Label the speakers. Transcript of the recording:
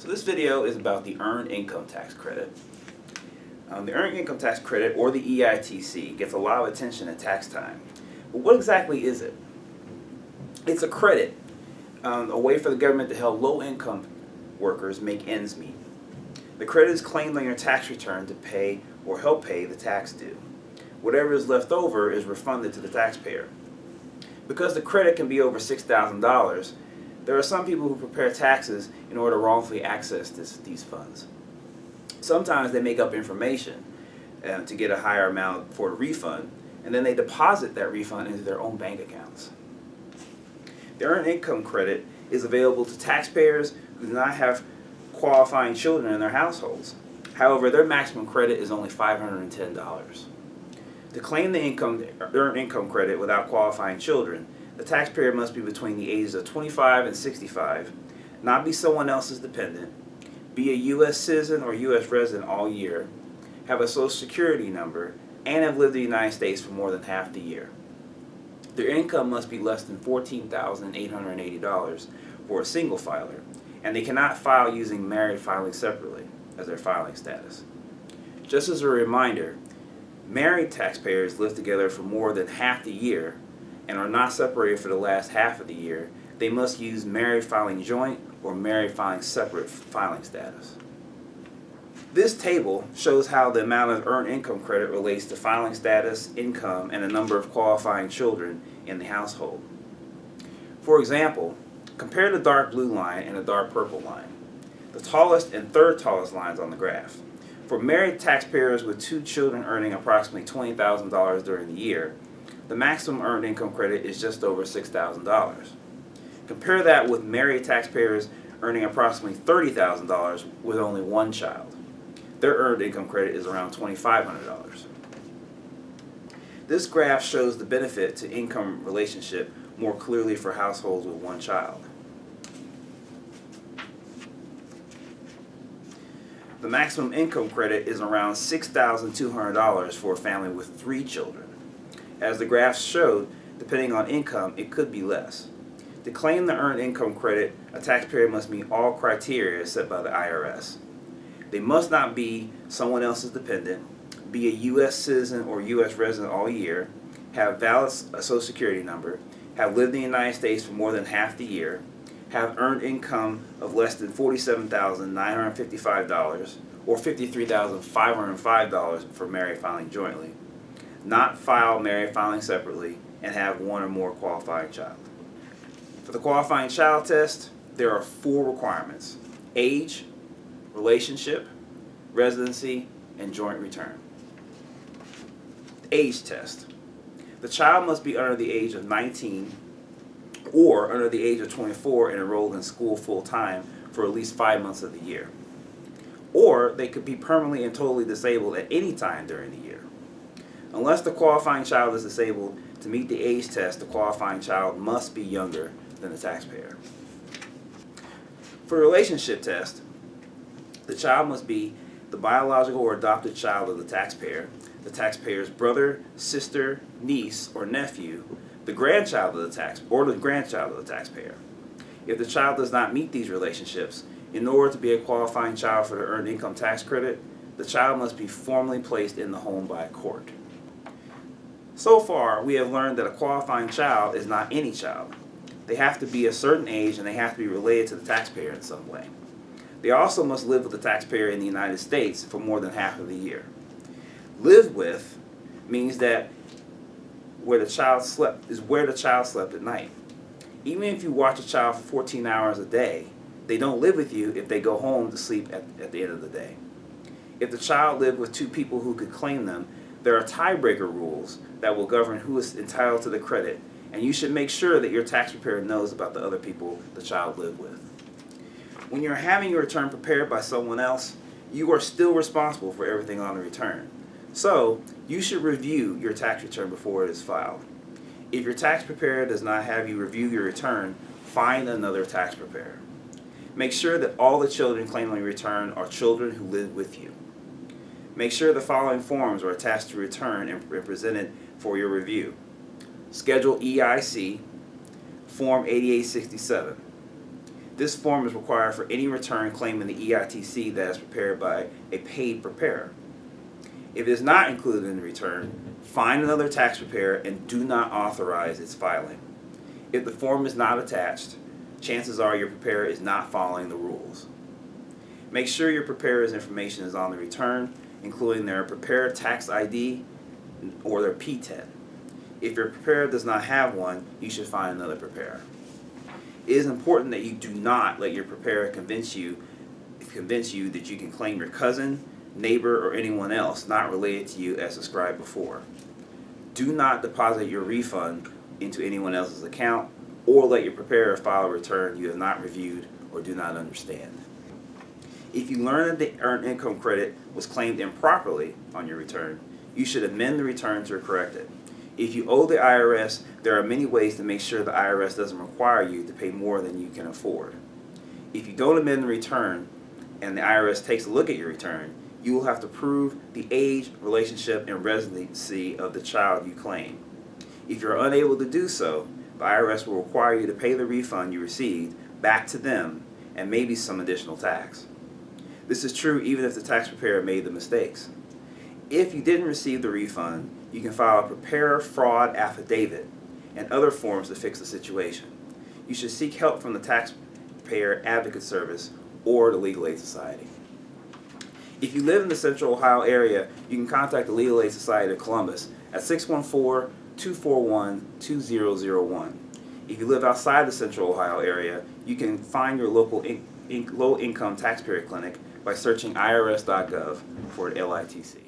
Speaker 1: So this video is about the Earned Income Tax Credit. The Earned Income Tax Credit, or the EITC, gets a lot of attention at tax time. But what exactly is it? It's a credit, a way for the government to help low-income workers make ends meet. The credit is claimed on your tax return to pay or help pay the tax due. Whatever is left over is refunded to the taxpayer. Because the credit can be over $6,000, there are some people who prepare taxes in order to wrongfully access these funds. Sometimes they make up information to get a higher amount for a refund, and then they deposit that refund into their own bank accounts. The Earned Income Credit is available to taxpayers who do not have qualifying children in their households. However, their maximum credit is only $510. To claim the Earned Income Credit without qualifying children, the taxpayer must be between the ages of 25 and 65, not be someone else's dependent, be a U.S. citizen or U.S. resident all year, have a Social Security number, and have lived in the United States for more than half the year. Their income must be less than $14,880 for a single filer, and they cannot file using married filing separately as their filing status. Just as a reminder, married taxpayers live together for more than half the year and are not separated for the last half of the year. They must use married filing joint or married filing separate filing status. This table shows how the amount of Earned Income Credit relates to filing status, income, and the number of qualifying children in the household. For example, compare the dark blue line and the dark purple line, the tallest and third tallest lines on the graph. For married taxpayers with 2 children earning approximately $20,000 during the year, the maximum Earned Income Credit is just over $6,000. Compare that with married taxpayers earning approximately $30,000 with only 1 child. Their Earned Income Credit is around $2,500. This graph shows the benefit to income relationship more clearly for households with 1 child. The maximum income credit is around $6,200 for a family with 3 children. As the graph showed, depending on income, it could be less. To claim the Earned Income Credit, a taxpayer must meet all criteria set by the IRS. They must not be someone else's dependent, be a U.S. citizen or U.S. resident all year, have valid Social Security number, have lived in the United States for more than half the year, have earned income of less than $47,955 or $53,505 for married filing jointly, not file married filing separately, and have 1 or more qualifying child. For the qualifying child test, there are 4 requirements: age, relationship, residency, and joint return. Age test. The child must be under the age of 19 or under the age of 24 and enrolled in school full-time for at least 5 months of the year. Or they could be permanently and totally disabled at any time during the year. Unless the qualifying child is disabled, to meet the age test, the qualifying child must be younger than the taxpayer. For the relationship test, the child must be the biological or adopted child of the taxpayer's brother, sister, niece, or nephew, the grandchild of the taxpayer. If the child does not meet these relationships, in order to be a qualifying child for the Earned Income Tax Credit, the child must be formally placed in the home by a court. So far, we have learned that a qualifying child is not any child. They have to be a certain age and they have to be related to the taxpayer in some way. They also must live with the taxpayer in the United States for more than half of the year. Live with means that where the child slept at night. Even if you watch a child for 14 hours a day, they don't live with you if they go home to sleep at the end of the day. If the child lived with 2 people who could claim them, there are tiebreaker rules that will govern who is entitled to the credit, and you should make sure that your tax preparer knows about the other people the child lived with. When you're having your return prepared by someone else, you are still responsible for everything on the return. So, you should review your tax return before it is filed. If your tax preparer does not have you review your return, find another tax preparer. Make sure that all the children claimed on your return are children who live with you. Make sure the following forms are attached to return and presented for your review: Schedule EIC, Form 8867, This form is required for any return claiming the EITC that is prepared by a paid preparer. If it is not included in the return, find another tax preparer and do not authorize its filing. If the form is not attached, chances are your preparer is not following the rules. Make sure your preparer's information is on the return, including their preparer tax ID or their P10. If your preparer does not have one, you should find another preparer. It is important that you do not let your preparer convince you that you can claim your cousin, neighbor, or anyone else not related to you as described before. Do not deposit your refund into anyone else's account or let your preparer file a return you have not reviewed or do not understand. If you learn that the earned income credit was claimed improperly on your return, you should amend the return to correct it. If you owe the IRS, there are many ways to make sure the IRS doesn't require you to pay more than you can afford. If you don't amend the return and the IRS takes a look at your return, you will have to prove the age, relationship, and residency of the child you claim. If you're unable to do so, the IRS will require you to pay the refund you received back to them and maybe some additional tax. This is true even if the tax preparer made the mistakes. If you didn't receive the refund, you can file a preparer fraud affidavit and other forms to fix the situation. You should seek help from the Taxpayer Advocate Service or the Legal Aid Society. If you live in the Central Ohio area, you can contact the Legal Aid Society of Columbus at 614-241-2001. If you live outside the Central Ohio area, you can find your local low-income taxpayer clinic by searching irs.gov for an LITC.